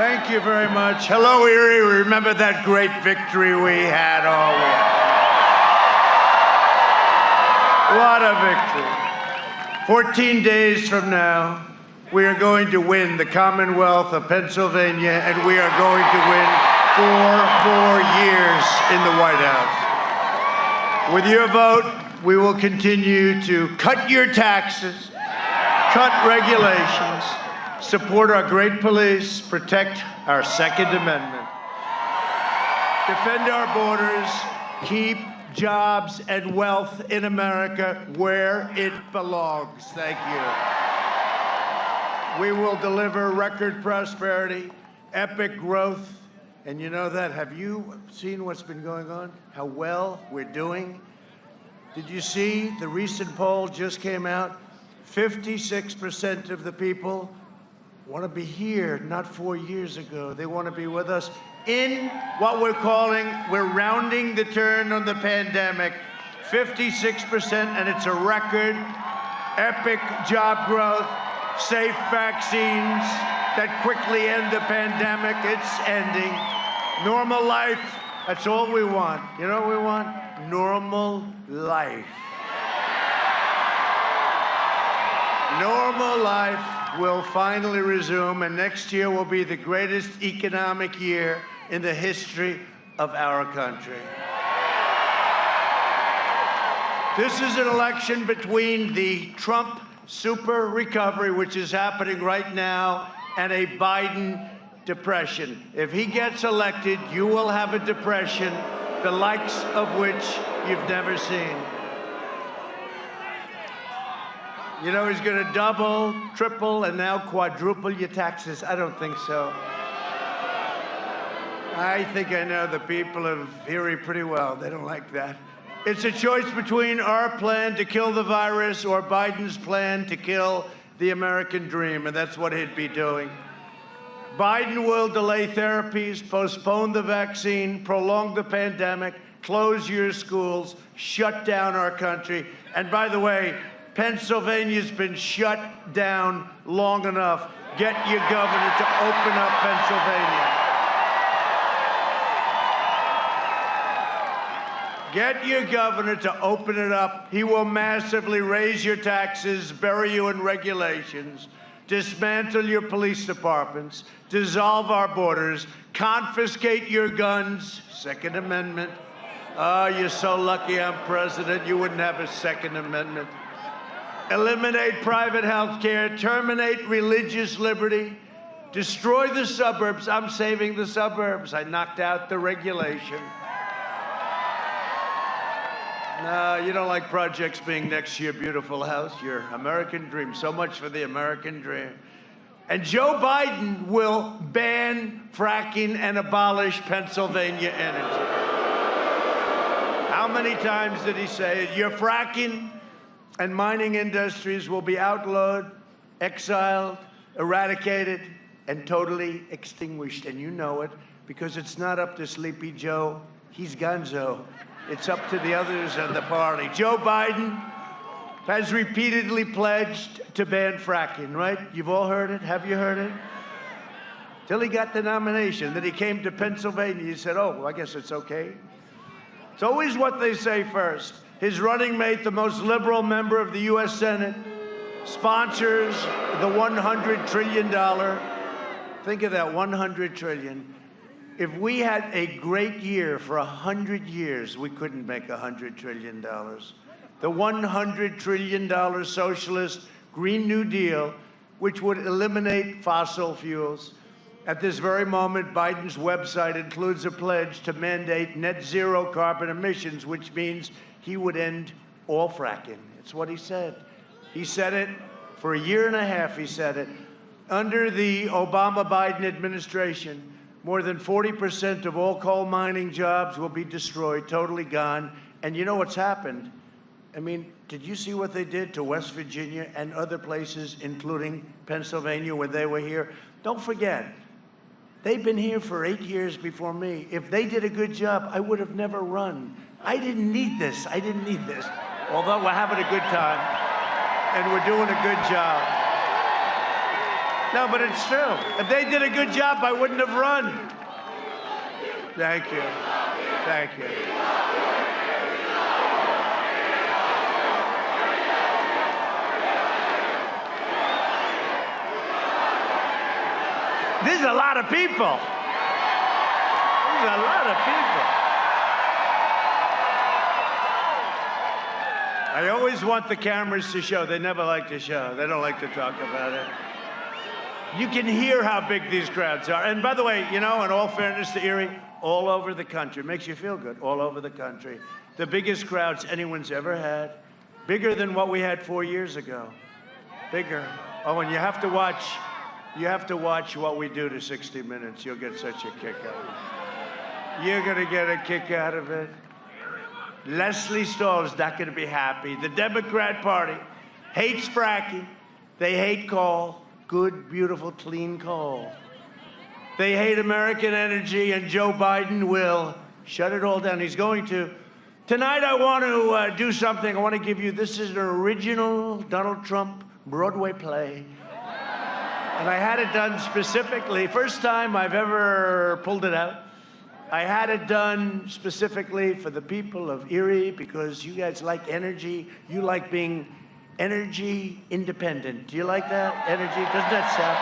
Thank you very much. Hello, Erie. Remember that great victory we had? Oh, what a victory. 14 days from now, we are going to win the Commonwealth of Pennsylvania, and we are going to win 4 more years in the White House. With your vote, we will continue to cut your taxes, cut regulations, support our great police, protect our Second Amendment, defend our borders, keep jobs and wealth in America where it belongs. Thank you. We will deliver record prosperity, epic growth, and you know that. Have you seen what's been going on? How well we're doing? Did you see the recent poll just came out? 56% of the people want to be here, not 4 years ago. They want to be with us in what we're rounding the turn on the pandemic. 56%, and it's a record. Epic job growth, safe vaccines that quickly end the pandemic. It's ending. Normal life, that's all we want. You know what we want? Normal life. Normal life will finally resume, and next year will be the greatest economic year in the history of our country. This is an election between the Trump super recovery, which is happening right now, and a Biden depression. If he gets elected, you will have a depression, the likes of which you've never seen. You know, he's going to double, triple, and now quadruple your taxes. I don't think so. I think I know the people of Erie pretty well. They don't like that. It's a choice between our plan to kill the virus or Biden's plan to kill the American dream, and that's what he'd be doing. Biden will delay therapies, postpone the vaccine, prolong the pandemic, close your schools, shut down our country. And by the way, Pennsylvania's been shut down long enough. Get your governor to open up Pennsylvania. Get your governor to open it up. He will massively raise your taxes, bury you in regulations, dismantle your police departments, dissolve our borders, confiscate your guns, Second Amendment. Oh, you're so lucky I'm president, you wouldn't have a Second Amendment. Eliminate private health care, terminate religious liberty, destroy the suburbs. I'm saving the suburbs. I knocked out the regulation. No, you don't like projects being next to your beautiful house, your American dream. So much for the American dream. And Joe Biden will ban fracking and abolish Pennsylvania energy. How many times did he say it? Your fracking and mining industries will be outlawed, exiled, eradicated, and totally extinguished. And you know it, because it's not up to Sleepy Joe. He's gonzo. It's up to the others in the party. Joe Biden has repeatedly pledged to ban fracking, right? You've all heard it. Have you heard it? Till he got the nomination. Then he came to Pennsylvania. He said, oh, well, I guess it's okay. It's always what they say first. His running mate, the most liberal member of the U.S. Senate, sponsors the $100 trillion. Think of that, $100 trillion. If we had a great year for 100 years, we couldn't make $100 trillion. The $100 trillion socialist Green New Deal, which would eliminate fossil fuels. At this very moment, Biden's website includes a pledge to mandate net zero carbon emissions, which means he would end all fracking. It's what he said. He said it for a year and a half, he said it. Under the Obama-Biden administration, more than 40% of all coal mining jobs will be destroyed, totally gone. And you know what's happened? I mean, did you see what they did to West Virginia and other places, including Pennsylvania, when they were here? Don't forget, they've been here for 8 years before me. If they did a good job, I would have never run. I didn't need this. I didn't need this. Although we're having a good time, and we're doing a good job. No, but it's true. If they did a good job, I wouldn't have run. Thank you. Thank you. There's a lot of people. There's a lot of people. I always want the cameras to show. They never like to show. They don't like to talk about it. You can hear how big these crowds are. And by the way, you know, in all fairness to Erie, all over the country, it makes you feel good, all over the country. The biggest crowds anyone's ever had. Bigger than what we had 4 years ago. Bigger. Oh, and you have to watch what we do to 60 Minutes. You'll get such a kick out of it. You're gonna get a kick out of it. Leslie Stahl's not gonna be happy. The Democrat Party hates fracking. They hate coal. Good, beautiful, clean coal. They hate American energy, and Joe Biden will shut it all down. He's going to. Tonight I want to do something. I want to give you, this is an original Donald Trump Broadway play. And I had it done specifically, first time I've ever pulled it out. I had it done specifically for the people of Erie because you guys like energy. You like being energy independent. Do you like that? Energy, doesn't that sound?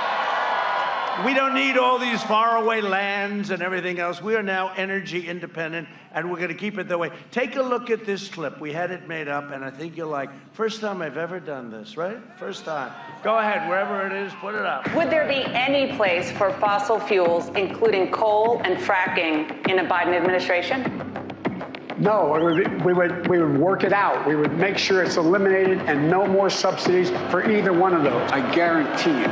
We don't need all these faraway lands and everything else. We are now energy independent, and we're going to keep it that way. Take a look at this clip. We had it made up, and I think you'll like. First time I've ever done this, right? First time. Go ahead, wherever it is, put it up. Would there be any place for fossil fuels, including coal and fracking, in a Biden administration? No, we would work it out. We would make sure it's eliminated and no more subsidies for either one of those. I guarantee you,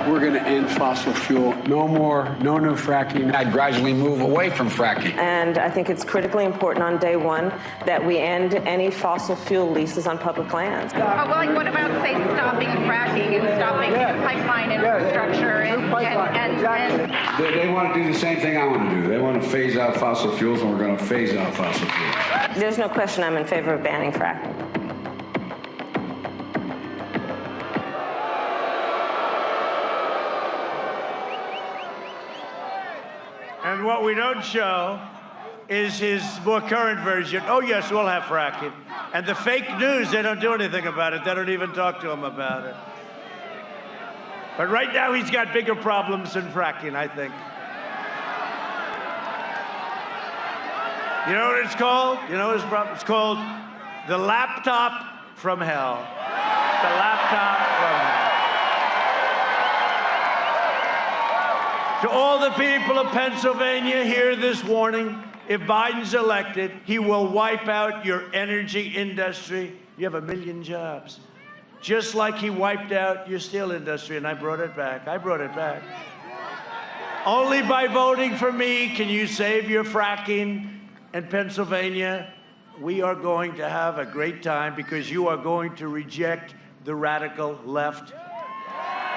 we're going to end fossil fuel. No more, no new fracking. I'd gradually move away from fracking. And I think it's critically important on day one that we end any fossil fuel leases on public lands. Well, like, what about, say, stopping fracking and stopping pipeline infrastructure and They want to do the same thing I want to do. They want to phase out fossil fuels, and we're going to phase out fossil fuels. There's no question I'm in favor of banning fracking. And what we don't show is his more current version. Oh, yes, we'll have fracking. And the fake news, they don't do anything about it. They don't even talk to him about it. But right now, he's got bigger problems than fracking, I think. You know what it's called? You know his problem? It's called the laptop from hell. The laptop from hell. To all the people of Pennsylvania, hear this warning. If Biden's elected, he will wipe out your energy industry. You have 1 million jobs. Just like he wiped out your steel industry, and I brought it back. I brought it back. Only by voting for me can you save your fracking in Pennsylvania. We are going to have a great time because you are going to reject the radical left.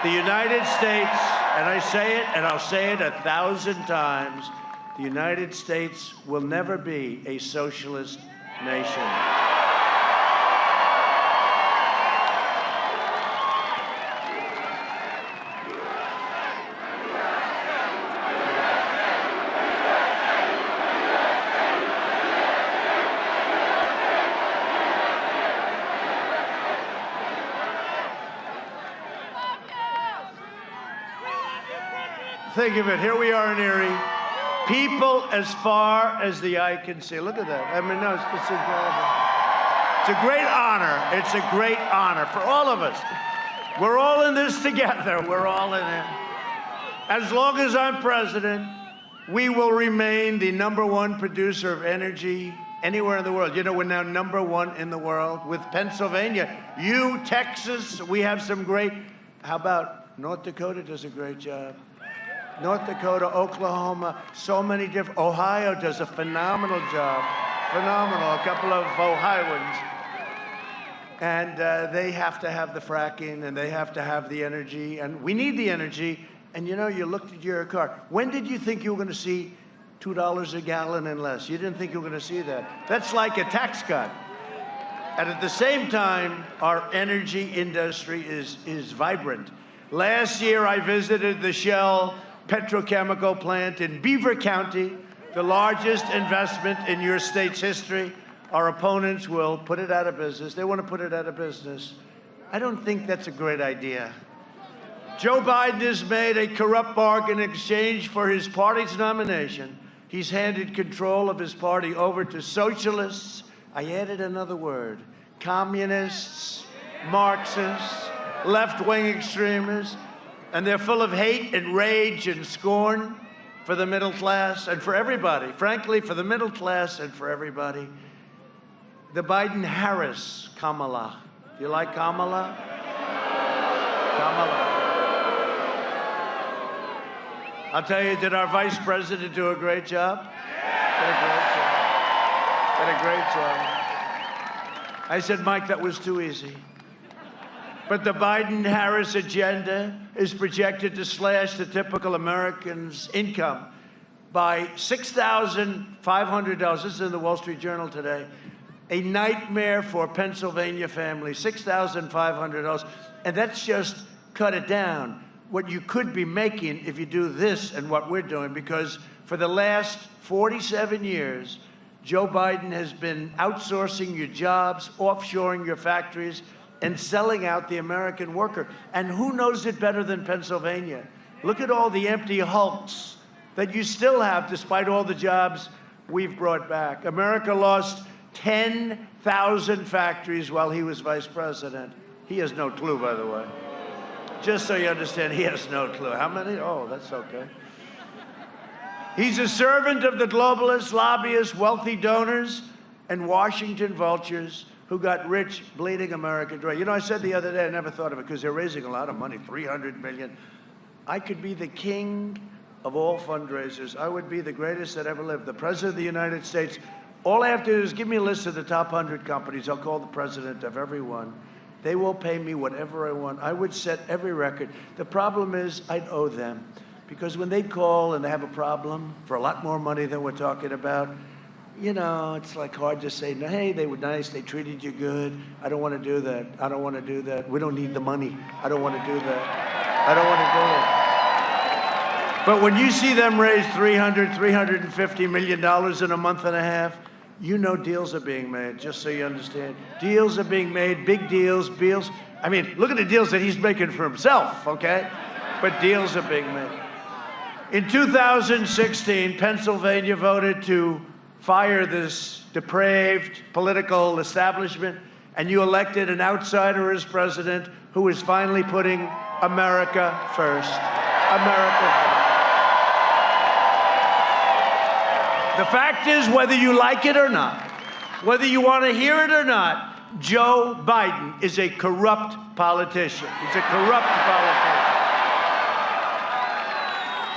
The United States, and I say it, and I'll say it 1,000 times, the United States will never be a socialist nation. Think of it, here we are in Erie. People as far as the eye can see. Look at that. I mean, no, it's incredible. It's a great honor. It's a great honor for all of us. We're all in this together. We're all in it. As long as I'm president, we will remain the #1 producer of energy anywhere in the world. You know, we're now #1 in the world with Pennsylvania. You, Texas, we have some great, how about North Dakota does a great job. North Dakota, Oklahoma, so many different, Ohio does a phenomenal job. Phenomenal, a couple of Ohioans. And they have to have the fracking, and they have to have the energy, and we need the energy. And you know, you looked at your car. When did you think you were gonna see $2 a gallon and less? You didn't think you were gonna see that. That's like a tax cut. And at the same time, our energy industry is vibrant. Last year, I visited the Shell petrochemical plant in Beaver County, the largest investment in your state's history. Our opponents will put it out of business. They want to put it out of business. I don't think that's a great idea. Joe Biden has made a corrupt bargain in exchange for his party's nomination. He's handed control of his party over to socialists. I added another word: communists, Marxists, left-wing extremists, and they're full of hate and rage and scorn for the middle class and for everybody. Frankly, for the middle class and for everybody. The Biden-Harris Kamala. Do you like Kamala? Kamala. I'll tell you, did our vice president do a great job? Did a great job. Did a great job. I said, Mike, that was too easy. But the Biden-Harris agenda is projected to slash the typical American's income by $6,500. This is in the Wall Street Journal today. A nightmare for Pennsylvania families, $6,500. And that's just cut it down. What you could be making if you do this and what we're doing, because for the last 47 years, Joe Biden has been outsourcing your jobs, offshoring your factories, and selling out the American worker. And who knows it better than Pennsylvania? Look at all the empty hulks that you still have despite all the jobs we've brought back. America lost 10,000 factories while he was vice president. He has no clue, by the way. Just so you understand, he has no clue. How many? Oh, that's okay. He's a servant of the globalists, lobbyists, wealthy donors, and Washington vultures who got rich bleeding America dry. You know, I said the other day, I never thought of it because they're raising a lot of money, $300 million. I could be the king of all fundraisers. I would be the greatest that ever lived, the president of the United States. All I have to do is give me a list of the top 100 companies. I'll call the president of every one. They will pay me whatever I want. I would set every record. The problem is I'd owe them, because when they call and they have a problem for a lot more money than we're talking about, you know, it's like hard to say, no, hey, they were nice, they treated you good. I don't want to do that. I don't want to do that. We don't need the money. I don't want to do that. I don't want to do it. But when you see them raise $350 million in a month and a half, you know deals are being made, just so you understand. Deals are being made, big deals, deals. I mean, look at the deals that he's making for himself, okay? But deals are being made. In 2016, Pennsylvania voted to fire this depraved political establishment, and you elected an outsider as president who is finally putting America first. America first. The fact is, whether you like it or not, whether you want to hear it or not, Joe Biden is a corrupt politician. He's a corrupt politician.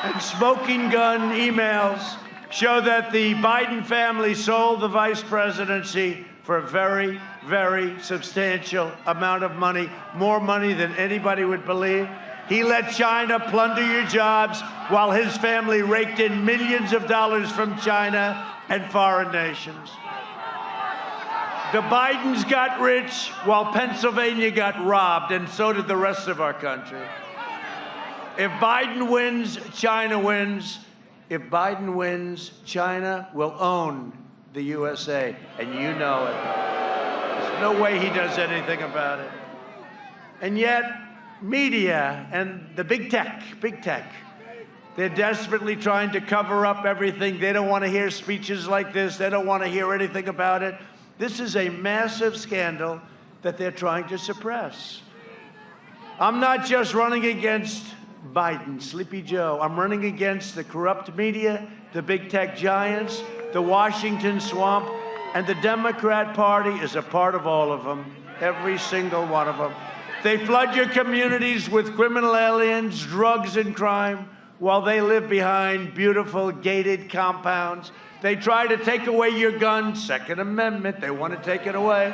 And smoking gun emails show that the Biden family sold the vice presidency for a very, very substantial amount of money, more money than anybody would believe. He let China plunder your jobs while his family raked in millions of dollars from China and foreign nations. The Bidens got rich while Pennsylvania got robbed, and so did the rest of our country. If Biden wins, China wins. If Biden wins, China will own the USA, and you know it. There's no way he does anything about it. And yet, media and the big tech, they're desperately trying to cover up everything. They don't want to hear speeches like this. They don't want to hear anything about it. This is a massive scandal that they're trying to suppress. I'm not just running against Biden, Sleepy Joe. I'm running against the corrupt media, the big tech giants, the Washington swamp, and the Democrat Party is a part of all of them, every single one of them. They flood your communities with criminal aliens, drugs, and crime while they live behind beautiful gated compounds. They try to take away your guns, Second Amendment, they want to take it away.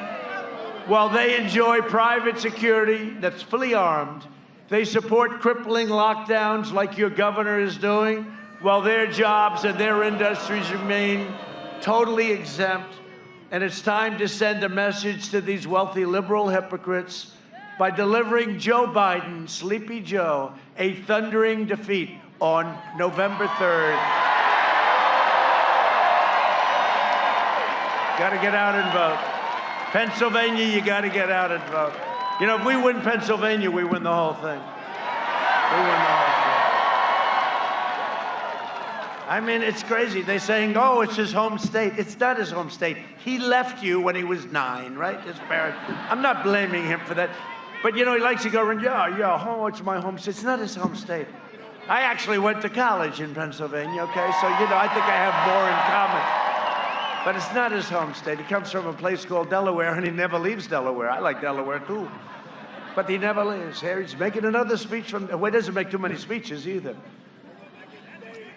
While they enjoy private security that's fully armed, they support crippling lockdowns like your governor is doing, while their jobs and their industries remain totally exempt. And it's time to send a message to these wealthy liberal hypocrites. by delivering Joe Biden, Sleepy Joe, a thundering defeat on November 3rd. Got to get out and vote. Pennsylvania, you got to get out and vote. You know, if we win Pennsylvania, we win the whole thing. We win the whole thing. I mean, it's crazy. They're saying, oh, it's his home state. It's not his home state. He left you when he was 9, right? His parents. I'm not blaming him for that. But, you know, he likes to go around, yeah, it's my home state. It's not his home state. I actually went to college in Pennsylvania, okay? So, you know, I think I have more in common. But it's not his home state. He comes from a place called Delaware, and he never leaves Delaware. I like Delaware, too. But he never leaves. Here he's making another speech from, well, he doesn't make too many speeches either.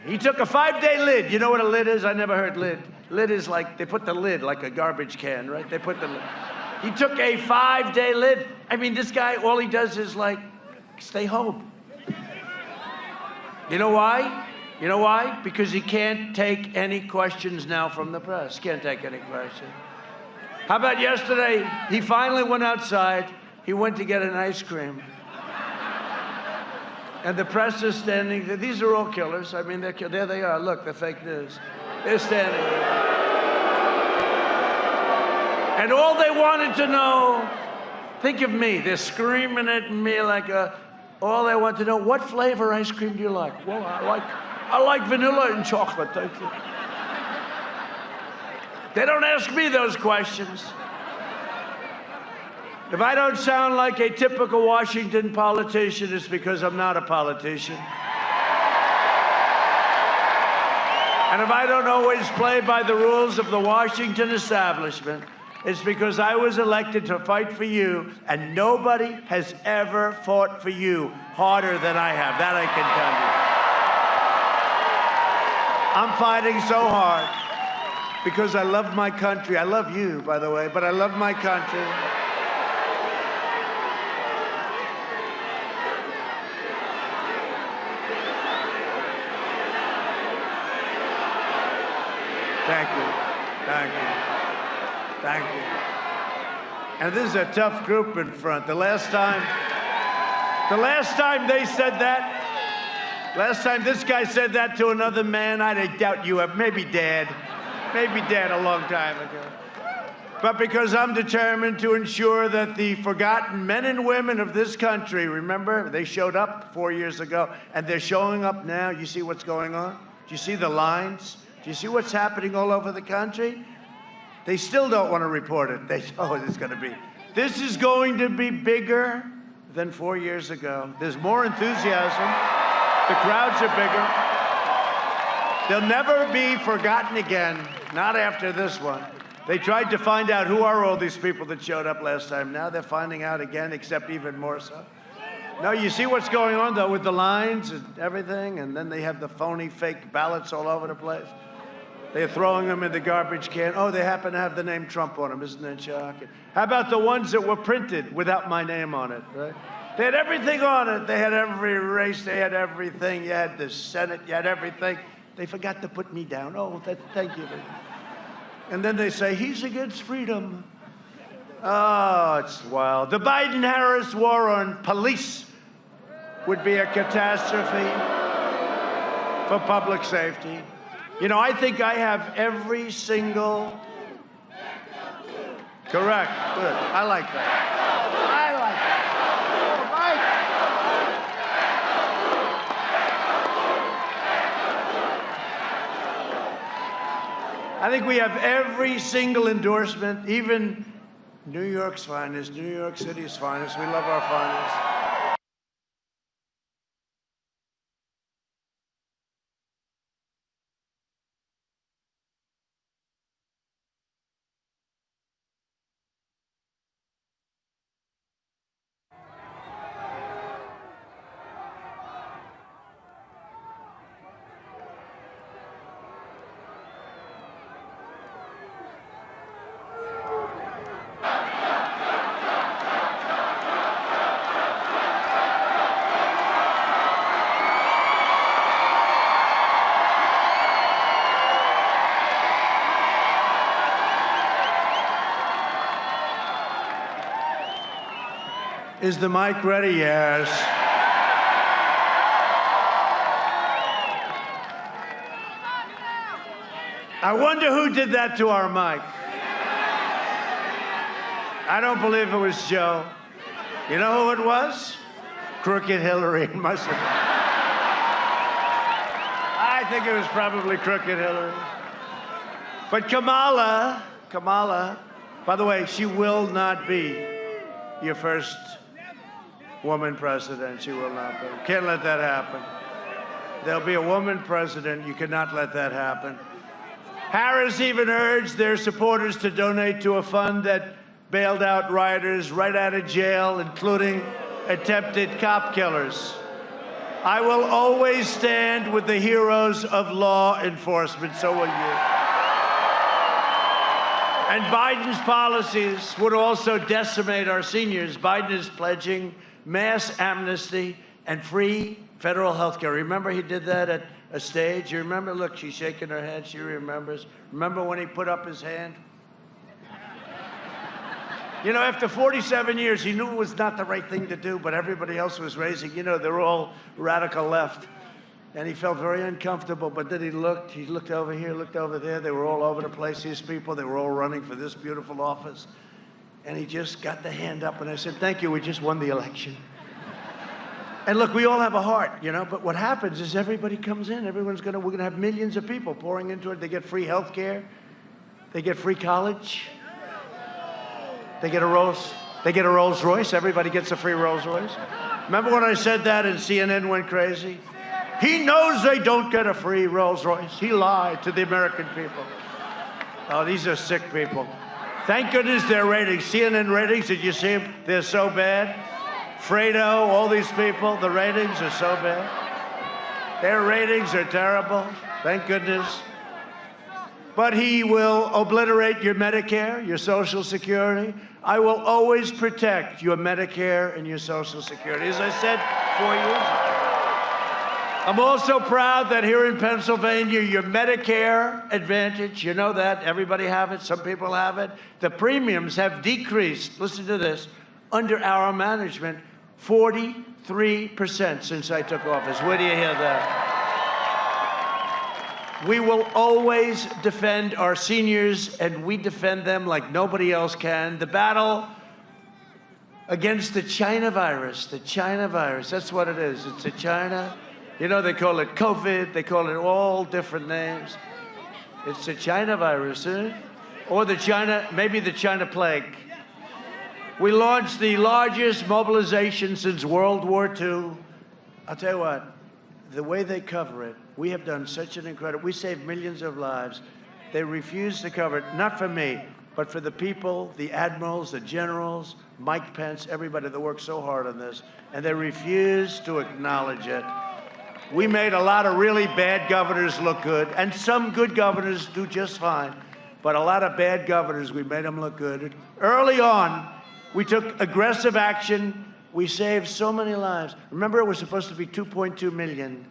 He took a 5-day lid. You know what a lid is? I never heard lid. Lid is like, they put the lid like a garbage can, right? They put the lid. He took a 5-day lid. I mean, this guy, all he does is like, stay home. You know why? You know why? Because he can't take any questions now from the press. Can't take any questions. How about yesterday? He finally went outside. He went to get an ice cream. And the press is standing there. These are all killers. I mean, there they are. Look, the fake news. They're standing there. And all they wanted to know, think of me. They're screaming at me like all they want to know, what flavor ice cream do you like? Well, I like vanilla and chocolate, thank you. They don't ask me those questions. If I don't sound like a typical Washington politician, it's because I'm not a politician. And if I don't always play by the rules of the Washington establishment, it's because I was elected to fight for you, and nobody has ever fought for you harder than I have. That I can tell you. I'm fighting so hard because I love my country. I love you, by the way, but I love my country. Thank you. Thank you. Thank you. And this is a tough group in front. The last time they said that, last time this guy said that to another man, I doubt you have, maybe dead a long time ago. But because I'm determined to ensure that the forgotten men and women of this country, remember, they showed up 4 years ago, and they're showing up now. You see what's going on? Do you see the lines? Do you see what's happening all over the country? They still don't want to report it. This is going to be bigger than 4 years ago. There's more enthusiasm. The crowds are bigger. They'll never be forgotten again, not after this one. They tried to find out who are all these people that showed up last time. Now they're finding out again, except even more so. No, you see what's going on, though, with the lines and everything, and then they have the phony fake ballots all over the place. They're throwing them in the garbage can. Oh, they happen to have the name Trump on them. Isn't that shocking? How about the ones that were printed without my name on it, right? They had everything on it. They had every race. They had everything. You had the Senate. You had everything. They forgot to put me down. Oh, thank you. And then they say, he's against freedom. Oh, it's wild. The Biden-Harris war on police would be a catastrophe for public safety. You know, I think I have every single... Correct. Good. I like that. I think we have every single endorsement, even New York's finest, New York City's finest. We love our finest. Is the mic ready? Yes. I wonder who did that to our mic. I don't believe it was Joe. You know who it was? Crooked Hillary. Must have. I think it was probably Crooked Hillary. But Kamala, by the way, she will not be your first woman president. She will not be. Can't let that happen. There'll be a woman president. You cannot let that happen. Harris even urged their supporters to donate to a fund that bailed out rioters right out of jail, including attempted cop killers. I will always stand with the heroes of law enforcement. So will you. And Biden's policies would also decimate our seniors. Biden is pledging mass amnesty and free federal health care. Remember he did that at a stage? You remember? Look, she's shaking her head. She remembers. Remember when he put up his hand? You know, after 47 years, he knew it was not the right thing to do, but everybody else was raising. You know, they were all radical left. And he felt very uncomfortable, but then he looked over here, looked over there. They were all over the place, these people. They were all running for this beautiful office. And he just got the hand up, and I said, thank you, we just won the election. And look, we all have a heart, you know, but what happens is everybody comes in. We're gonna have millions of people pouring into it. They get free health care. They get free college. They get a Rolls Royce. Everybody gets a free Rolls Royce. Remember when I said that and CNN went crazy? He knows they don't get a free Rolls Royce. He lied to the American people. Oh, these are sick people. Thank goodness their ratings, CNN ratings, did you see them? They're so bad. Fredo, all these people, the ratings are so bad. Their ratings are terrible. Thank goodness. But he will obliterate your Medicare, your Social Security. I will always protect your Medicare and your Social Security. As I said 4 years ago. I'm also proud that here in Pennsylvania, your Medicare Advantage, you know that, everybody have it, some people have it. The premiums have decreased, listen to this, under our management, 43% since I took office. Where do you hear that? We will always defend our seniors, and we defend them like nobody else can. The battle against the China virus, that's what it is. It's a China. You know, they call it COVID. They call it all different names. It's the China virus, or maybe the China plague. We launched the largest mobilization since World War II. I'll tell you what, the way they cover it, we have done such an incredible, we saved millions of lives. They refuse to cover it, not for me, but for the people, the admirals, the generals, Mike Pence, everybody that worked so hard on this, and they refuse to acknowledge it. We made a lot of really bad governors look good, and some good governors do just fine, but a lot of bad governors, we made them look good. Early on, we took aggressive action. We saved so many lives. Remember, it was supposed to be 2.2 million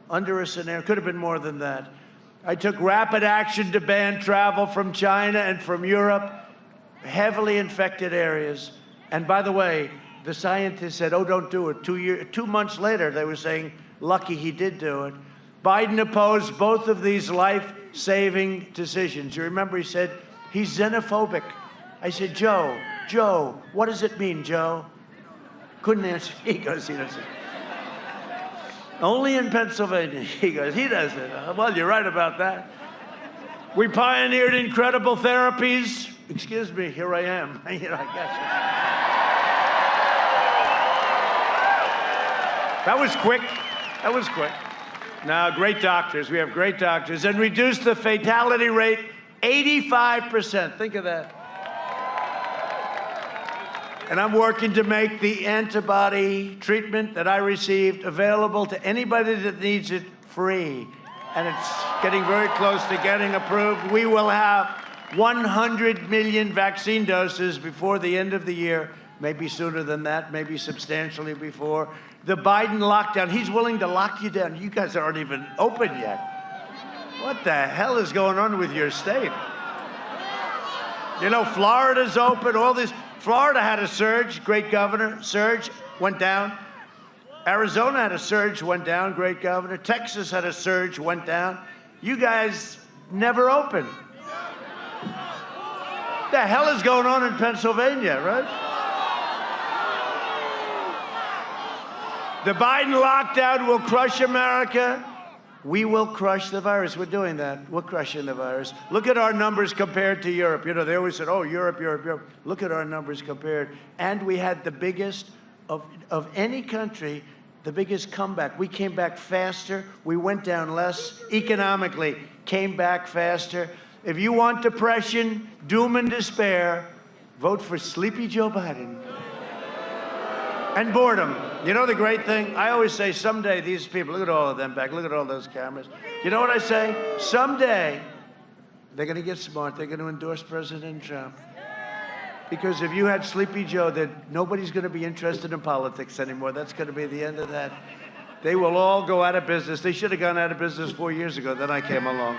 under a scenario. Could have been more than that. I took rapid action to ban travel from China and from Europe, heavily infected areas. And by the way, the scientists said, oh, don't do it. 2 months later, they were saying, lucky he did do it. Biden opposed both of these life-saving decisions. You remember he said, he's xenophobic. I said, Joe, what does it mean, Joe? Couldn't answer. He goes, he doesn't. Only in Pennsylvania. He goes, he doesn't. Well, you're right about that. We pioneered incredible therapies. Excuse me, here I am. I guess. That was quick. Now, great doctors. We have great doctors. And reduced the fatality rate 85%. Think of that. And I'm working to make the antibody treatment that I received available to anybody that needs it free. And it's getting very close to getting approved. We will have 100 million vaccine doses before the end of the year, maybe sooner than that, maybe substantially before. The Biden lockdown, he's willing to lock you down. You guys aren't even open yet. What the hell is going on with your state? You know, Florida's open, all this. Florida had a surge, great governor, surge, went down. Arizona had a surge, went down, great governor. Texas had a surge, went down. You guys never opened. The hell is going on in Pennsylvania, right? The Biden lockdown will crush America. We will crush the virus. We're doing that. We're crushing the virus. Look at our numbers compared to Europe. You know, they always said, oh, Europe, Europe, Europe. Look at our numbers compared. And we had the biggest of any country, the biggest comeback. We came back faster. We went down less economically, came back faster. If you want depression, doom and despair, vote for sleepy Joe Biden. And boredom. You know the great thing? I always say someday these people, look at all of them back, look at all those cameras. You know what I say? Someday they're going to get smart. They're going to endorse President Trump. Because if you had Sleepy Joe, then nobody's going to be interested in politics anymore. That's going to be the end of that. They will all go out of business. They should have gone out of business 4 years ago. Then I came along.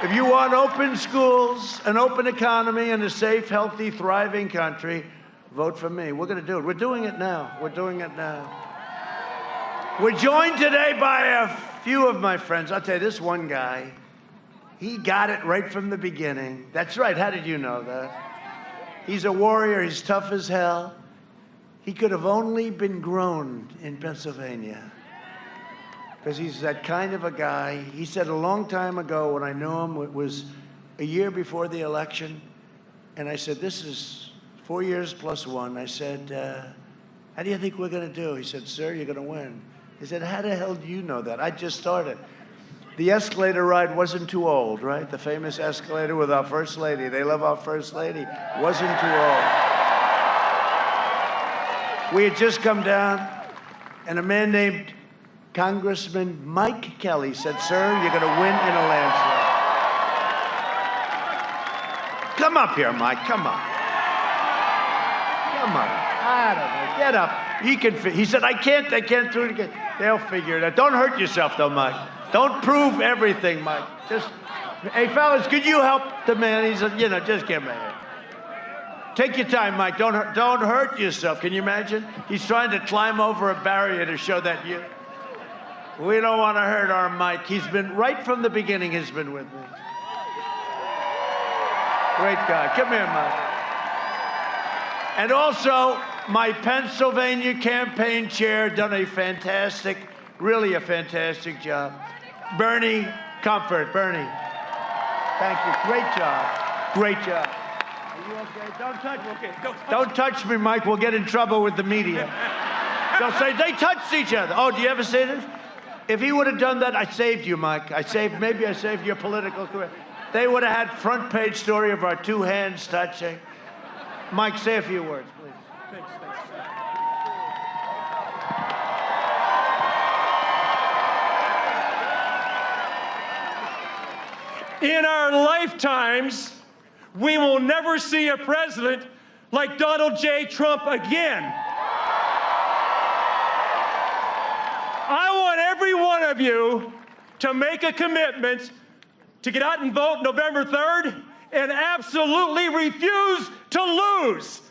If you want open schools, an open economy, and a safe, healthy, thriving country, vote for me. We're going to do it. We're doing it now. We're doing it now. We're joined today by a few of my friends. I'll tell you, this one guy, he got it right from the beginning. That's right. How did you know that? He's a warrior. He's tough as hell. He could have only been grown in Pennsylvania because he's that kind of a guy. He said a long time ago when I knew him, it was a year before the election, and I said, this is 4 years plus one. I said, how do you think we're going to do? He said, sir, you're going to win. He said, how the hell do you know that? I just started. The escalator ride wasn't too old, right? The famous escalator with our First Lady. They love our First Lady. Wasn't too old. We had just come down, and a man named Congressman Mike Kelly said, sir, you're going to win in a landslide. Come up here, Mike. Come on. Come on. I don't know. Get up. He can. He said, I can't do it again. They'll figure it out. Don't hurt yourself, though, Mike. Don't prove everything, Mike. Just, hey, fellas, could you help the man? He's, just give him a hand. Take your time, Mike. Don't hurt yourself. Can you imagine? He's trying to climb over a barrier to show that you. We don't want to hurt our Mike. He's been, right from the beginning, he's been with me. Great guy. Come here, Mike. And also, my Pennsylvania campaign chair done a fantastic, really a fantastic job. Bernie Comfort. Bernie. Thank you. Great job. Great job. Are you okay? Don't touch me. Okay. Don't touch me, Mike. We'll get in trouble with the media. They'll say, they touched each other. Oh, do you ever say this? If he would have done that, I saved you, Mike. Maybe I saved your political career. They would have had front page story of our two hands touching. Mike, say a few words, please. Thanks. In our lifetimes, we will never see a president like Donald J. Trump again. I want every one of you to make a commitment to get out and vote November 3rd and absolutely refuse to lose.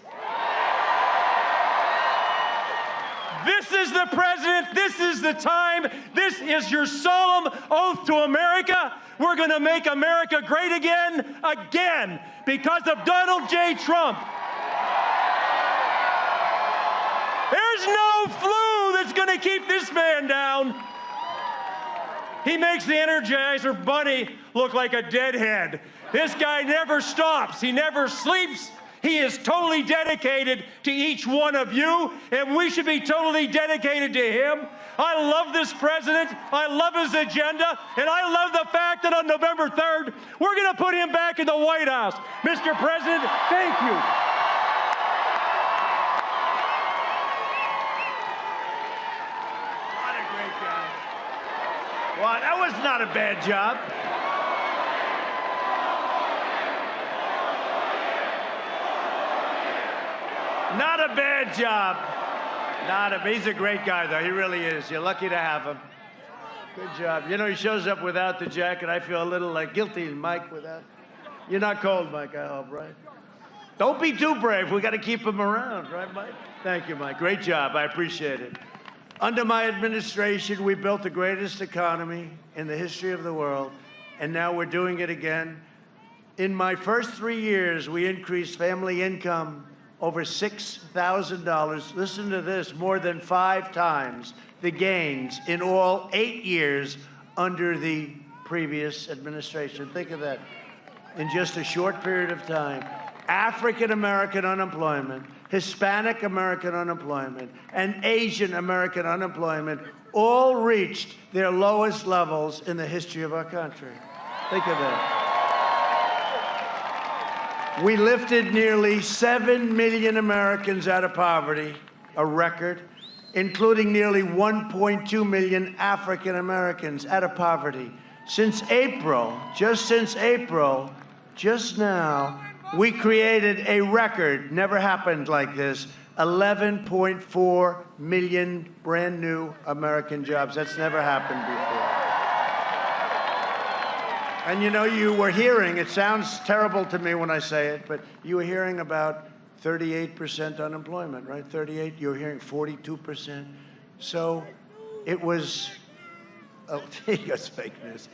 This is the president. This is the time. This is your solemn oath to America. We're going to make America great again, because of Donald J. Trump. There's no flu that's going to keep this man down. He makes the Energizer Bunny look like a deadhead. This guy never stops. He never sleeps. He is totally dedicated to each one of you, and we should be totally dedicated to him. I love this president. I love his agenda, and I love the fact that on November 3rd, we're going to put him back in the White House. Mr. President, thank you. What a great guy. Well, that was not a bad job. Not a bad job. He's a great guy, though. He really is. You're lucky to have him. Good job. You know, he shows up without the jacket. I feel a little guilty, Mike, without. You're not cold, Mike, I hope, right? Don't be too brave. We got to keep him around, right, Mike? Thank you, Mike. Great job. I appreciate it. Under my administration, we built the greatest economy in the history of the world, and now we're doing it again. In my first 3 years, we increased family income over $6,000. Listen to this, more than 5 times the gains in all 8 years under the previous administration. Think of that. In just a short period of time, African-American unemployment, Hispanic American unemployment, and Asian American unemployment all reached their lowest levels in the history of our country. Think of that. We lifted nearly 7 million Americans out of poverty, a record, including nearly 1.2 million African Americans out of poverty. Since April, just now, we created a record, never happened like this, 11.4 million brand new American jobs. That's never happened before. And you know, you were hearing, it sounds terrible to me when I say it, but you were hearing about 38% unemployment, right? 38, you were hearing 42%. So it was, oh, that's fake news.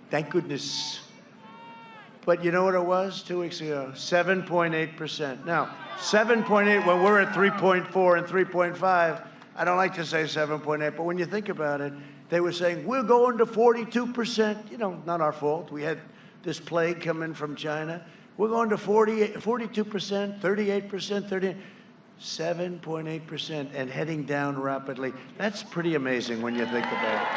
Thank goodness. But you know what it was 2 weeks ago? 7.8%. Now, 7.8, when we're at 3.4 and 3.5, I don't like to say 7.8, but when you think about it, they were saying, we're going to 42%. You know, not our fault. We had this plague come in from China. We're going to 42%, 38%, 7.8%, and heading down rapidly. That's pretty amazing when you think about it.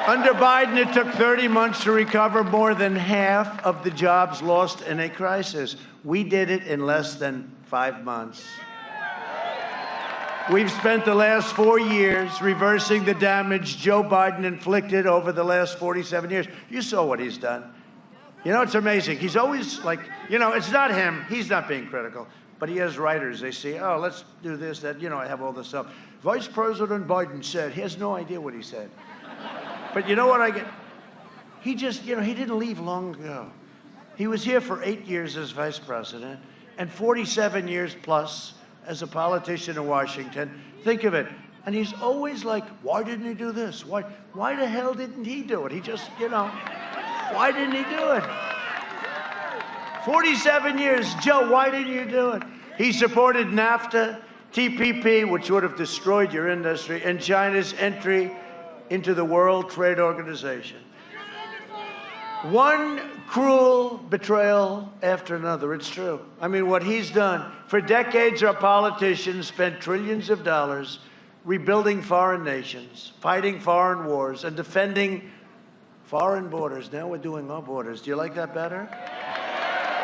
Under Biden, it took 30 months to recover more than half of the jobs lost in a crisis. We did it in less than 5 months. We've spent the last 4 years reversing the damage Joe Biden inflicted over the last 47 years. You saw what he's done. You know, it's amazing. He's always like, you know, it's not him. He's not being critical. But he has writers. They say, oh, let's do this, that. You know, I have all this stuff. Vice President Biden said. He has no idea what he said. But you know what I get? He just, you know, he didn't leave long ago. He was here for 8 years as vice president and 47 years plus as a politician in Washington. Think of it. And he's always like, why didn't he do this? Why the hell didn't he do it? He just, you know, why didn't he do it? 47 years, Joe, why didn't you do it? He supported NAFTA, TPP, which would have destroyed your industry, and China's entry into the World Trade Organization. One cruel betrayal after another, it's true. I mean, what he's done. For decades, our politicians spent trillions of dollars rebuilding foreign nations, fighting foreign wars, and defending foreign borders. Now we're doing our borders. Do you like that better?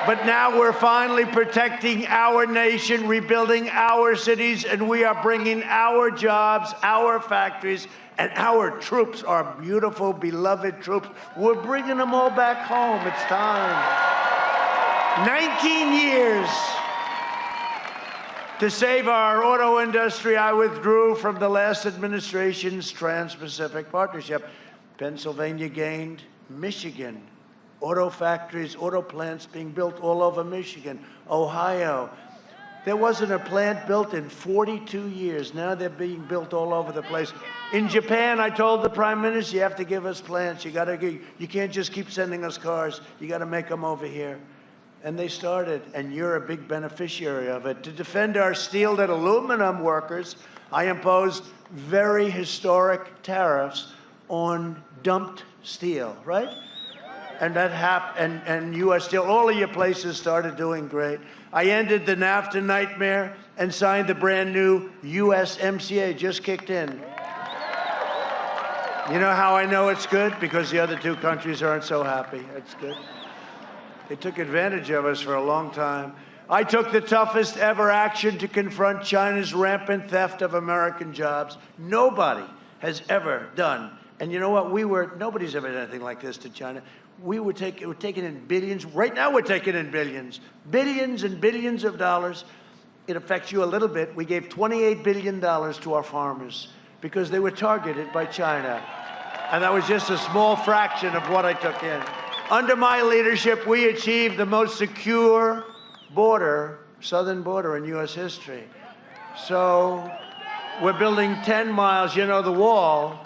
But now we're finally protecting our nation, rebuilding our cities, and we are bringing our jobs, our factories, and our troops, our beautiful, beloved troops. We're bringing them all back home. It's time. 19 years to save our auto industry. I withdrew from the last administration's Trans-Pacific Partnership. Pennsylvania gained, Michigan. Auto factories, auto plants being built all over Michigan, Ohio. There wasn't a plant built in 42 years. Now they're being built all over the place. In Japan, I told the Prime Minister, you have to give us plants. You can't just keep sending us cars. You got to make them over here. And they started, and you're a big beneficiary of it. To defend our steel and aluminum workers, I imposed very historic tariffs on dumped steel, right? And that happened, and U.S. Steel, all of your places started doing great. I ended the NAFTA nightmare and signed the brand new USMCA, just kicked in. You know how I know it's good? Because the other two countries aren't so happy. It's good. They took advantage of us for a long time. I took the toughest ever action to confront China's rampant theft of American jobs. Nobody has ever done. And you know what? Nobody's ever done anything like this to China. We're taking in billions. Right now, we're taking in billions. Billions and billions of dollars. It affects you a little bit. We gave $28 billion to our farmers because they were targeted by China. And that was just a small fraction of what I took in. Under my leadership, we achieved the most secure border, southern border in U.S. history. So we're building 10 miles. You know, the wall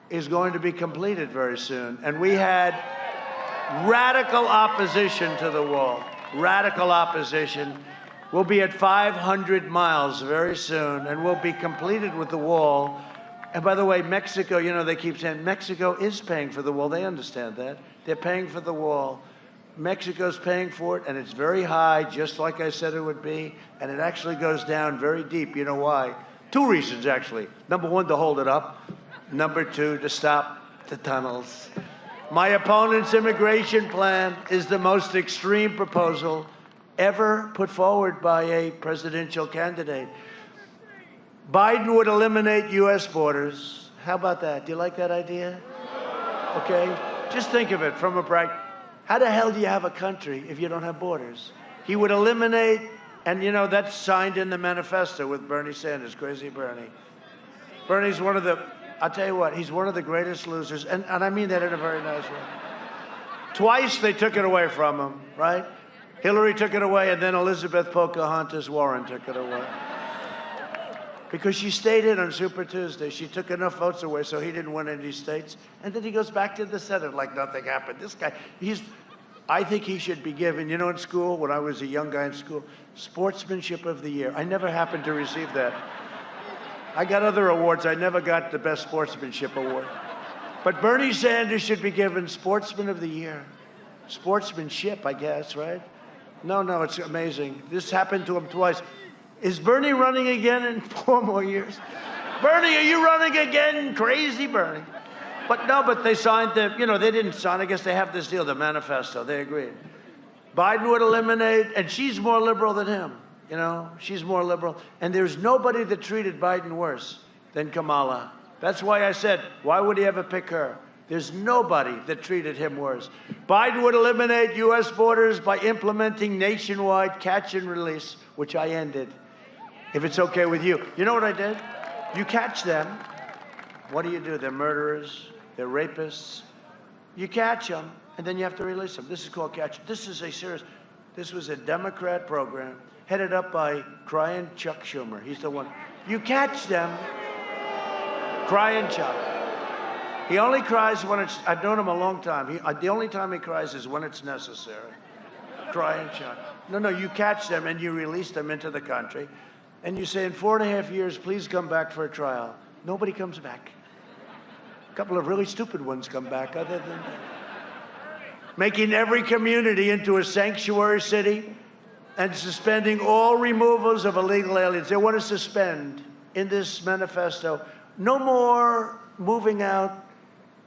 is going to be completed very soon. And we had radical opposition to the wall, radical opposition. We'll be at 500 miles very soon, and we'll be completed with the wall. And by the way, Mexico, you know, they keep saying Mexico is paying for the wall. They understand that. They're paying for the wall. Mexico's paying for it, and it's very high, just like I said it would be, and it actually goes down very deep. You know why? Two reasons, actually. Number one, to hold it up. Number two, to stop the tunnels. My opponent's immigration plan is the most extreme proposal ever put forward by a presidential candidate. Biden would eliminate U.S. borders. How about that? Do you like that idea? Okay. Just think of it from a how the hell do you have a country if you don't have borders? He would eliminate, and you know, that's signed in the manifesto with Bernie Sanders, crazy Bernie. Bernie's one of the, I'll tell you what, he's one of the greatest losers, and I mean that in a very nice way. Twice they took it away from him, right? Hillary took it away, and then Elizabeth Pocahontas Warren took it away. Because she stayed in on Super Tuesday. She took enough votes away so he didn't win any states. And then he goes back to the Senate like nothing happened. This guy, I think he should be given, you know, in school, when I was a young guy in school, Sportsmanship of the Year. I never happened to receive that. I got other awards. I never got the Best Sportsmanship Award. But Bernie Sanders should be given Sportsman of the Year. Sportsmanship, I guess, right? No, it's amazing. This happened to him twice. Is Bernie running again in 4 more years? Bernie, are you running again? Crazy Bernie. But they signed they didn't sign. I guess they have this deal, the manifesto. They agreed. Biden would eliminate, and she's more liberal than him. You know, she's more liberal. And there's nobody that treated Biden worse than Kamala. That's why I said, why would he ever pick her? There's nobody that treated him worse. Biden would eliminate U.S. borders by implementing nationwide catch and release, which I ended. If it's okay with you. You know what I did? You catch them. What do? They're murderers. They're rapists. You catch them, and then you have to release them. This is called catch. This was a Democrat program headed up by crying Chuck Schumer. He's the one. You catch them, crying Chuck. He only cries when it's, I've known him a long time. The only time he cries is when it's necessary. Crying Chuck. No, you catch them and you release them into the country. And you say, in 4.5 years, please come back for a trial. Nobody comes back. A couple of really stupid ones come back, other than that. Making every community into a sanctuary city and suspending all removals of illegal aliens. They want to suspend, in this manifesto, no more moving out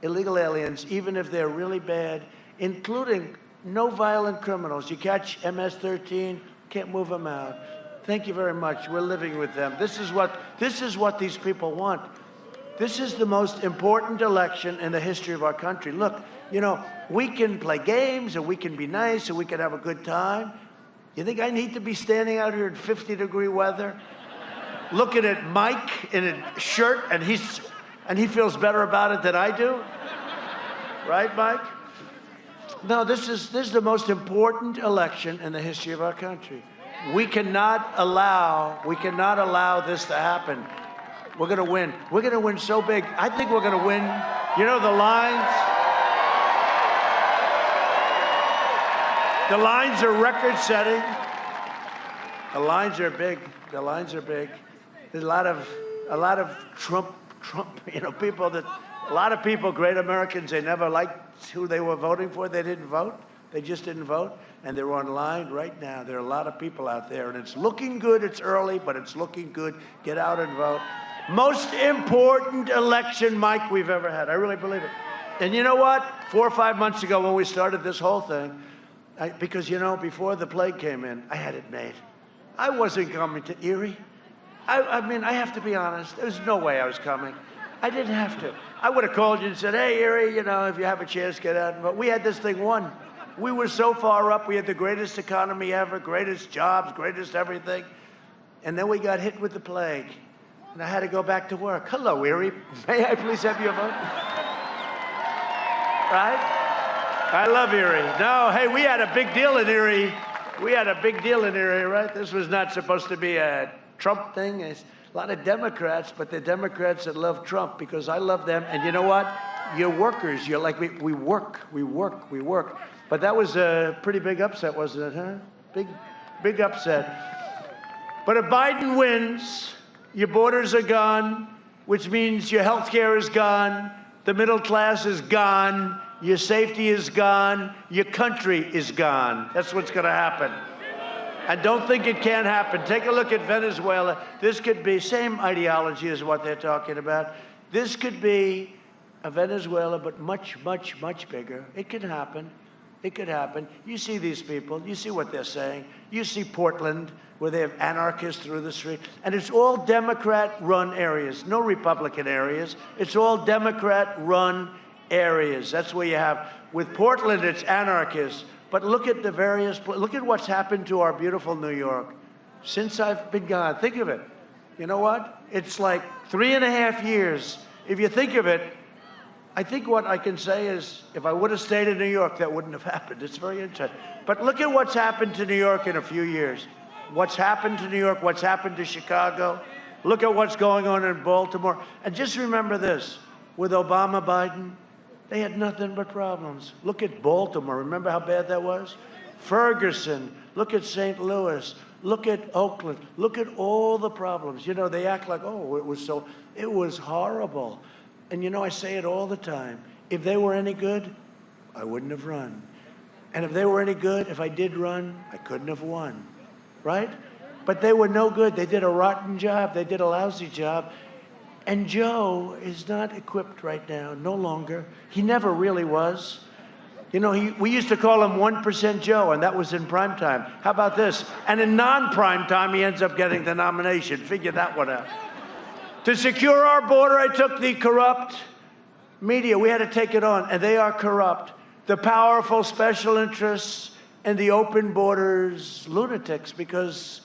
illegal aliens, even if they're really bad, including no violent criminals. You catch MS-13, can't move them out. Thank you very much. We're living with them. This is what these people want. This is the most important election in the history of our country. Look, you know, we can play games, and we can be nice, and we can have a good time. You think I need to be standing out here in 50-degree weather, looking at Mike in a shirt, and he feels better about it than I do? Right, Mike? No, this is the most important election in the history of our country. We cannot allow this to happen. We're going to win. We're going to win so big. I think we're going to win. You know, the lines are record-setting. The lines are big. The lines are big. There's a lot of Trump, you know, a lot of people, great Americans, they never liked who they were voting for. They didn't vote. They just didn't vote. And they're online right now. There are a lot of people out there, and it's looking good. It's early, but it's looking good. Get out and vote. Most important election, Mike, we've ever had. I really believe it. And you know what? 4 or 5 months ago when we started this whole thing, because, you know, before the plague came in, I had it made. I wasn't coming to Erie. I mean, I have to be honest. There's no way I was coming. I didn't have to. I would have called you and said, hey, Erie, you know, if you have a chance, get out and vote. We had this thing won. We were so far up. We had the greatest economy ever, greatest jobs, greatest everything. And then we got hit with the plague. And I had to go back to work. Hello, Erie. May I please have your vote? Right? I love Erie. No, hey, we had a big deal in Erie. We had a big deal in Erie, right? This was not supposed to be a Trump thing. It's a lot of Democrats, but the Democrats that love Trump because I love them. And you know what? You're workers. You're like, we work. But that was a pretty big upset, wasn't it, huh? Big upset. But if Biden wins, your borders are gone, which means your health care is gone, the middle class is gone, your safety is gone, your country is gone. That's what's going to happen. And don't think it can't happen. Take a look at Venezuela. This could be same ideology as what they're talking about. This could be a Venezuela, but much, much, much bigger. It could happen. It could happen. You see these people. You see what they're saying. You see Portland, where they have anarchists through the street. And it's all Democrat-run areas, no Republican areas. It's all Democrat-run areas. That's where you have. With Portland, it's anarchists. But look at look at what's happened to our beautiful New York since I've been gone. Think of it. You know what? It's like 3.5 years. If you think of it, I think what I can say is, if I would have stayed in New York, that wouldn't have happened. It's very interesting. But look at what's happened to New York in a few years. What's happened to New York, what's happened to Chicago. Look at what's going on in Baltimore. And just remember this, with Obama, Biden, they had nothing but problems. Look at Baltimore. Remember how bad that was? Ferguson. Look at St. Louis. Look at Oakland. Look at all the problems. You know, they act like, oh, it was horrible. And you know, I say it all the time. If they were any good, I wouldn't have run. And if they were any good, if I did run, I couldn't have won, right? But they were no good. They did a rotten job. They did a lousy job. And Joe is not equipped right now, no longer. He never really was. You know, we used to call him 1% Joe, and that was in prime time. How about this? And in non-prime time, he ends up getting the nomination. Figure that one out. To secure our border, I took the corrupt media. We had to take it on, and they are corrupt. The powerful special interests and the open borders lunatics, because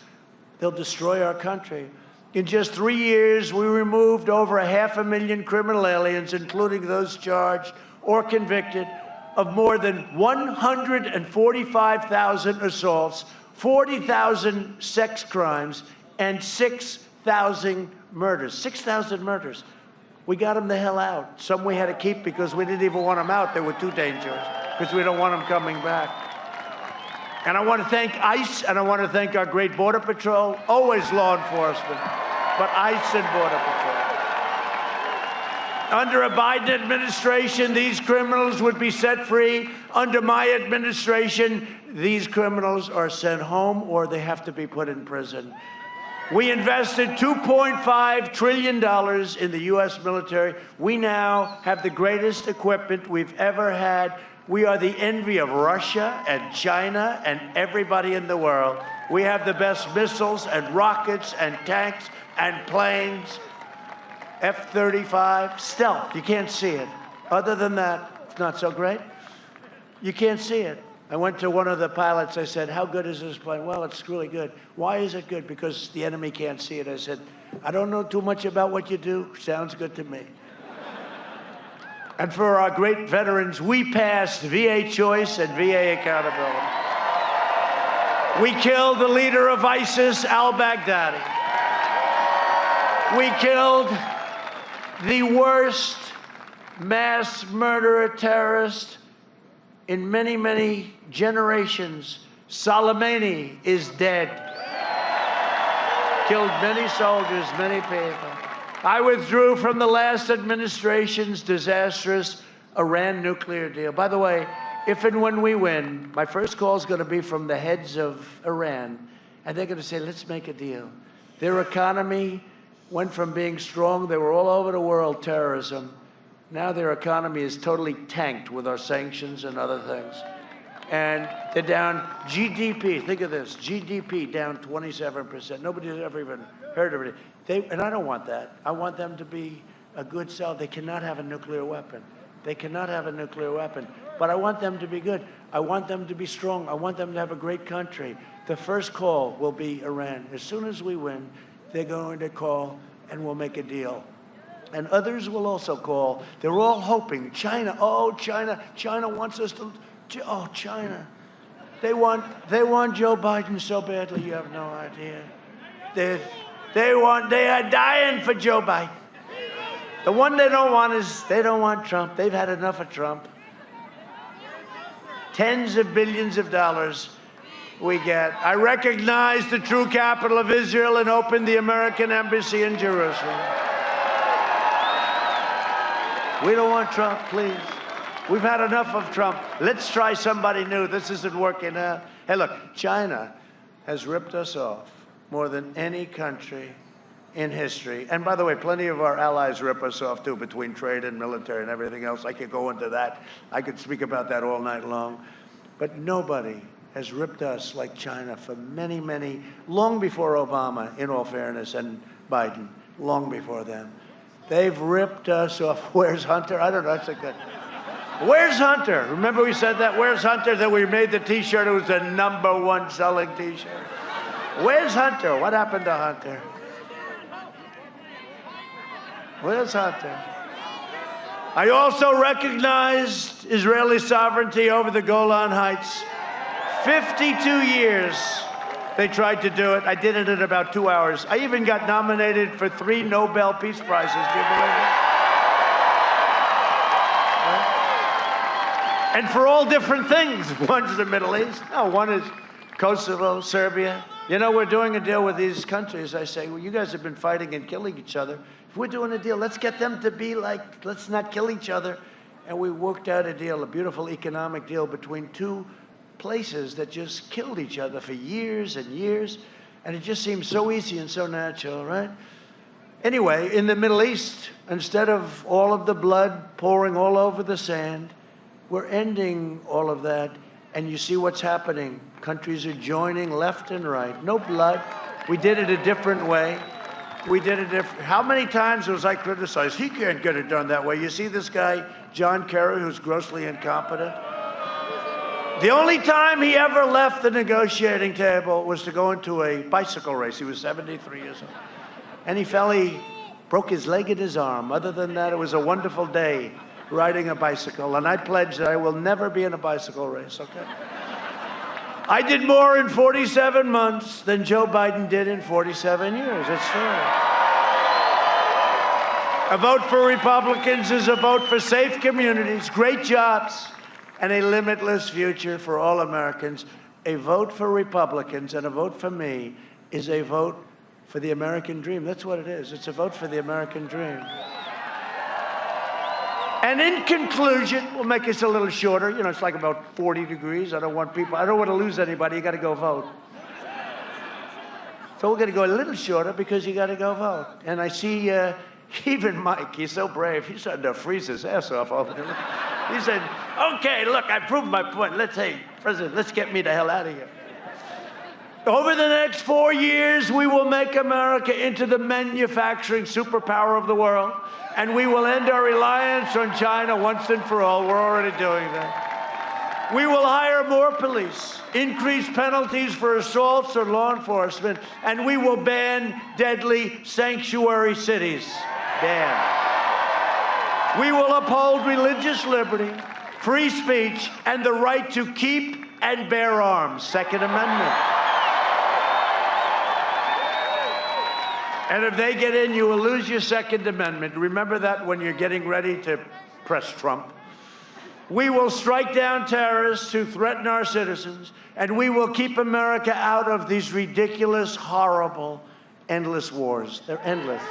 they'll destroy our country. In just 3 years, we removed over 500,000 criminal aliens, including those charged or convicted of more than 145,000 assaults, 40,000 sex crimes, and 6,000 murders. 6,000 murders. We got them the hell out. Some we had to keep because we didn't even want them out. They were too dangerous because we don't want them coming back. And I want to thank ICE, and I want to thank our great Border Patrol, always law enforcement, but ICE and Border Patrol. Under a Biden administration, these criminals would be set free. Under my administration, these criminals are sent home or they have to be put in prison. We invested $2.5 trillion in the U.S. military. We now have the greatest equipment we've ever had. We are the envy of Russia and China and everybody in the world. We have the best missiles and rockets and tanks and planes, F-35, stealth. You can't see it. Other than that, it's not so great. You can't see it. I went to one of the pilots. I said, how good is this plane? Well, it's really good. Why is it good? Because the enemy can't see it. I said, I don't know too much about what you do. Sounds good to me. And for our great veterans, we passed VA choice and VA accountability. We killed the leader of ISIS, al-Baghdadi. We killed the worst mass murderer terrorist in many, many generations. Soleimani is dead. Killed many soldiers, many people. I withdrew from the last administration's disastrous Iran nuclear deal. By the way, if and when we win, my first call is going to be from the heads of Iran, and they're going to say, let's make a deal. Their economy went from being strong, they were all over the world, terrorism. Now their economy is totally tanked with our sanctions and other things. And they're down GDP, think of this, GDP down 27%. Nobody's ever even heard of it. And I don't want that. I want them to be a good cell. They cannot have a nuclear weapon. They cannot have a nuclear weapon. But I want them to be good. I want them to be strong. I want them to have a great country. The first call will be Iran. As soon as we win, they're going to call and we'll make a deal. And others will also call. They're all hoping. China, oh, China wants us to Oh, China. They want Joe Biden so badly, you have no idea. They are dying for Joe Biden. The one they don't want is, they don't want Trump. They've had enough of Trump. Tens of billions of dollars we get. I recognize the true capital of Israel and opened the American embassy in Jerusalem. We don't want Trump, please. We've had enough of Trump. Let's try somebody new. This isn't working out. Hey, look, China has ripped us off more than any country in history. And by the way, plenty of our allies rip us off too, between trade and military and everything else. I could go into that. I could speak about that all night long. But nobody has ripped us like China for many, many, long before Obama, in all fairness, and Biden, long before them. They've ripped us off. Where's Hunter? I don't know. That's a good. Where's Hunter? Remember we said that? Where's Hunter? That we made the T-shirt. It was the #1 selling T-shirt. Where's Hunter? What happened to Hunter? Where's Hunter? I also recognized Israeli sovereignty over the Golan Heights. 52 years they tried to do it. I did it in about 2 hours. I even got nominated for 3 Nobel Peace Prizes. Do you believe it? And for all different things. One's the Middle East. No, one is Kosovo, Serbia. You know, we're doing a deal with these countries. I say, well, you guys have been fighting and killing each other. If we're doing a deal, let's get them to be like, let's not kill each other. And we worked out a deal, a beautiful economic deal between 2 places that just killed each other for years and years. And it just seems so easy and so natural, right? Anyway, in the Middle East, instead of all of the blood pouring all over the sand, we're ending all of that. And you see what's happening. Countries are joining left and right. No blood. We did it a different way. We did it different. How many times was I criticized? He can't get it done that way. You see this guy, John Kerry, who's grossly incompetent? The only time he ever left the negotiating table was to go into a bicycle race. He was 73 years old. And he broke his leg and his arm. Other than that, it was a wonderful day riding a bicycle. And I pledge that I will never be in a bicycle race, okay? I did more in 47 months than Joe Biden did in 47 years. It's true. A vote for Republicans is a vote for safe communities, great jobs, and a limitless future for all Americans. A vote for Republicans and a vote for me is a vote for the American dream. That's what it is. It's a vote for the American dream. And in conclusion, we'll make this a little shorter. You know, it's like about 40 degrees. I don't want to lose anybody. You got to go vote. So we're going to go a little shorter because you got to go vote. And I see even Mike, he's so brave. He's starting to freeze his ass off over there. He said, okay, look, I proved my point. President, let's get me the hell out of here. Over the next 4 years, we will make America into the manufacturing superpower of the world, and we will end our reliance on China once and for all. We're already doing that. We will hire more police, increase penalties for assaults on law enforcement, and we will ban deadly sanctuary cities. Ban. We will uphold religious liberty, free speech, and the right to keep and bear arms. Second Amendment. And if they get in, you will lose your Second Amendment. Remember that when you're getting ready to press Trump. We will strike down terrorists who threaten our citizens, and we will keep America out of these ridiculous, horrible, endless wars. They're endless.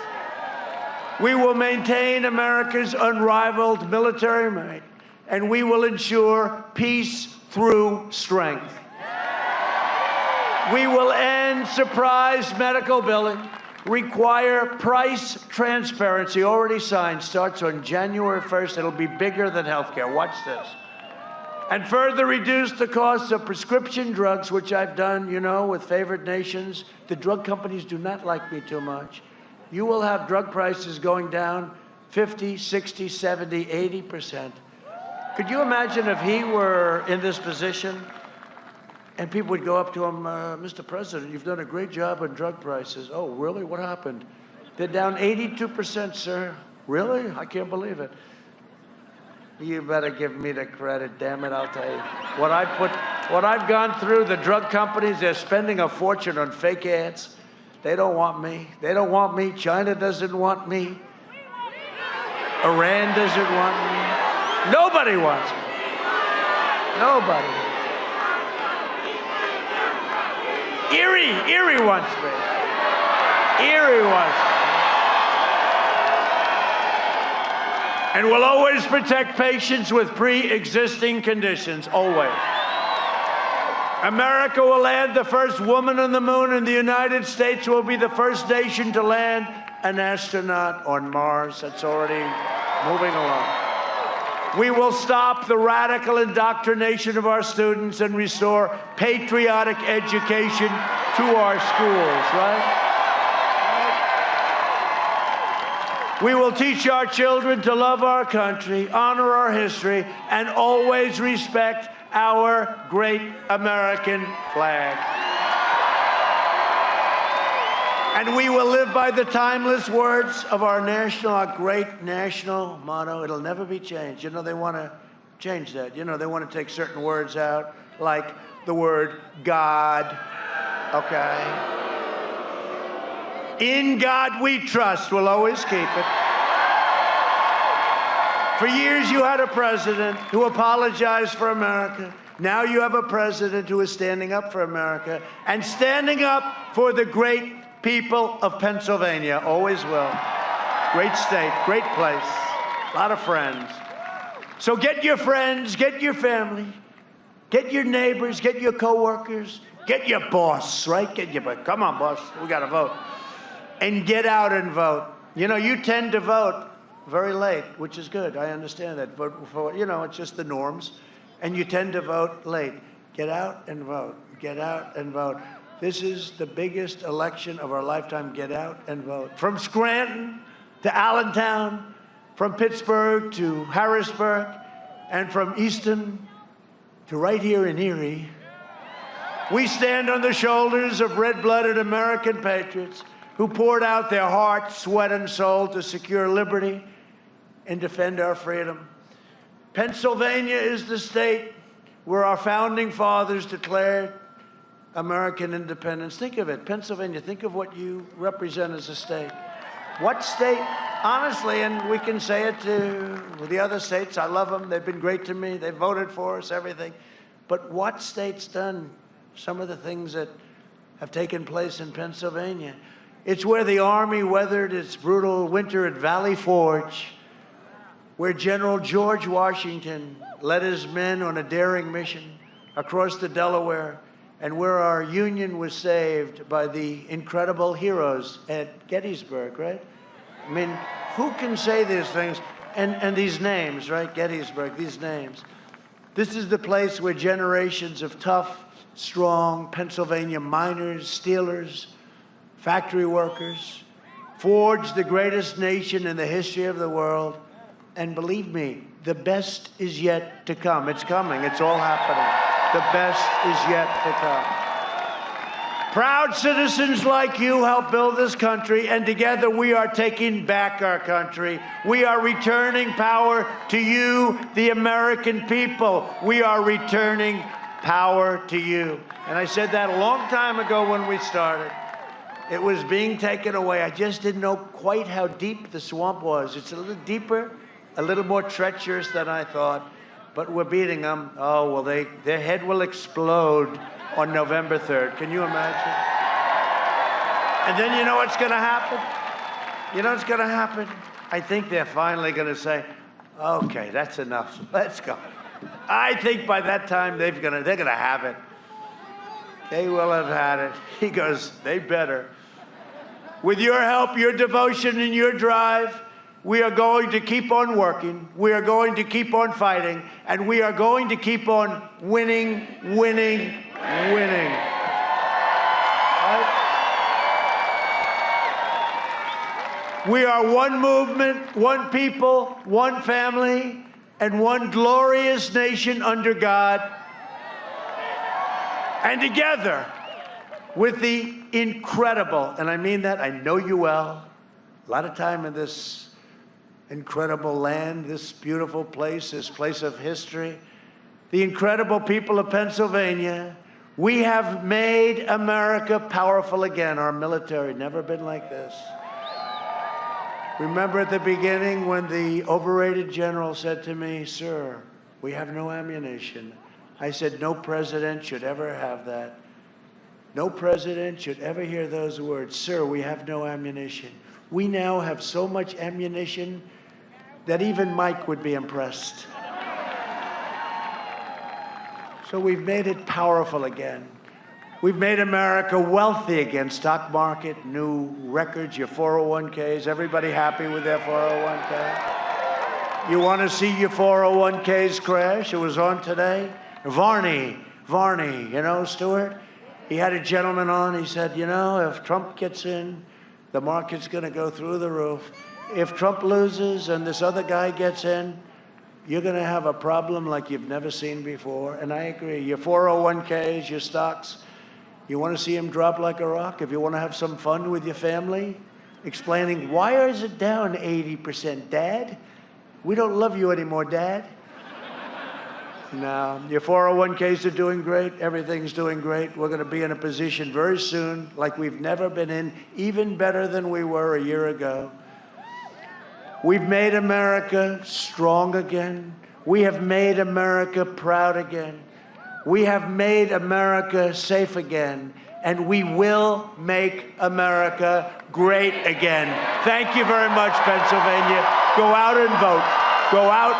We will maintain America's unrivaled military might, and we will ensure peace through strength. We will end surprise medical billing, require price transparency, already signed, starts on January 1st. It'll be bigger than healthcare. Watch this. And further reduce the cost of prescription drugs, which I've done, you know, with favored nations. The drug companies do not like me too much. You will have drug prices going down 50, 60, 70, 80%. Could you imagine if he were in this position? And people would go up to him, Mr. President, you've done a great job on drug prices. Oh, really? What happened? They're down 82%, sir. Really? I can't believe it. You better give me the credit, damn it, I'll tell you. What I've gone through, the drug companies, they're spending a fortune on fake ads. They don't want me. They don't want me. China doesn't want me. Iran doesn't want me. Nobody wants me. Nobody. Erie wants me. Erie wants me. And we'll always protect patients with pre-existing conditions, always. America will land the first woman on the moon, and the United States will be the first nation to land an astronaut on Mars. That's already moving along. We will stop the radical indoctrination of our students and restore patriotic education to our schools, right? We will teach our children to love our country, honor our history, and always respect our great American flag. And we will live by the timeless words of our great national motto. It'll never be changed. You know, they want to change that. You know, they want to take certain words out, like the word God, okay? In God we trust. We'll always keep it. For years you had a president who apologized for America. Now you have a president who is standing up for America and standing up for the great people of Pennsylvania. Always will. Great state, great place, a lot of friends. So get your friends, get your family, get your neighbors, get your coworkers, get your boss, right? Come on, boss, we got to vote. And get out and vote. You know, you tend to vote very late, which is good. I understand that. But you know, it's just the norms. And you tend to vote late. Get out and vote. Get out and vote. This is the biggest election of our lifetime. Get out and vote. From Scranton to Allentown, from Pittsburgh to Harrisburg, and from Easton to right here in Erie, we stand on the shoulders of red-blooded American patriots who poured out their heart, sweat, and soul to secure liberty and defend our freedom. Pennsylvania is the state where our founding fathers declared American independence. Think of it, Pennsylvania. Think of what you represent as a state. What state, honestly, and we can say it to the other states, I love them, they've been great to me, they voted for us, everything. But what state's done some of the things that have taken place in Pennsylvania? It's where the Army weathered its brutal winter at Valley Forge, where General George Washington led his men on a daring mission across the Delaware, and where our Union was saved by the incredible heroes at Gettysburg, right? I mean, who can say these things? And these names, right? Gettysburg, these names. This is the place where generations of tough, strong Pennsylvania miners, steelers, factory workers forged the greatest nation in the history of the world. And believe me, the best is yet to come. It's coming. It's all happening. The best is yet to come. Proud citizens like you help build this country, and together we are taking back our country. We are returning power to you, the American people. We are returning power to you. And I said that a long time ago when we started. It was being taken away. I just didn't know quite how deep the swamp was. It's a little deeper, a little more treacherous than I thought, but we're beating them. Oh, well, their head will explode on November 3rd. Can you imagine? And then you know what's going to happen? You know what's going to happen? I think they're finally going to say, okay, that's enough. Let's go. I think by that time they're going to have it. They will have had it. He goes, they better. With your help, your devotion, and your drive, we are going to keep on working. We are going to keep on fighting. And we are going to keep on winning, winning, winning. Right? We are one movement, one people, one family, and one glorious nation under God. And together, with the incredible, and I mean that, I know you well, a lot of time in this incredible land, this beautiful place, this place of history, the incredible people of Pennsylvania. We have made America powerful again. Our military, never been like this. Remember at the beginning when the overrated general said to me, "Sir, we have no ammunition." I said, "No president should ever have that. No president should ever hear those words. Sir, we have no ammunition." We now have so much ammunition that even Mike would be impressed. So we've made it powerful again. We've made America wealthy again. Stock market, new records, your 401ks. Everybody happy with their 401k? You want to see your 401ks crash? It was on today. Varney, you know, Stuart? He had a gentleman on. He said, you know, if Trump gets in, the market's going to go through the roof. If Trump loses and this other guy gets in, you're going to have a problem like you've never seen before. And I agree. Your 401ks, your stocks, you want to see them drop like a rock? If you want to have some fun with your family, explaining, why is it down 80%, Dad? We don't love you anymore, Dad. No, your 401ks are doing great. Everything's doing great. We're going to be in a position very soon like we've never been in, even better than we were a year ago. We've made America strong again. We have made America proud again. We have made America safe again. And we will make America great again. Thank you very much, Pennsylvania. Go out and vote. Go out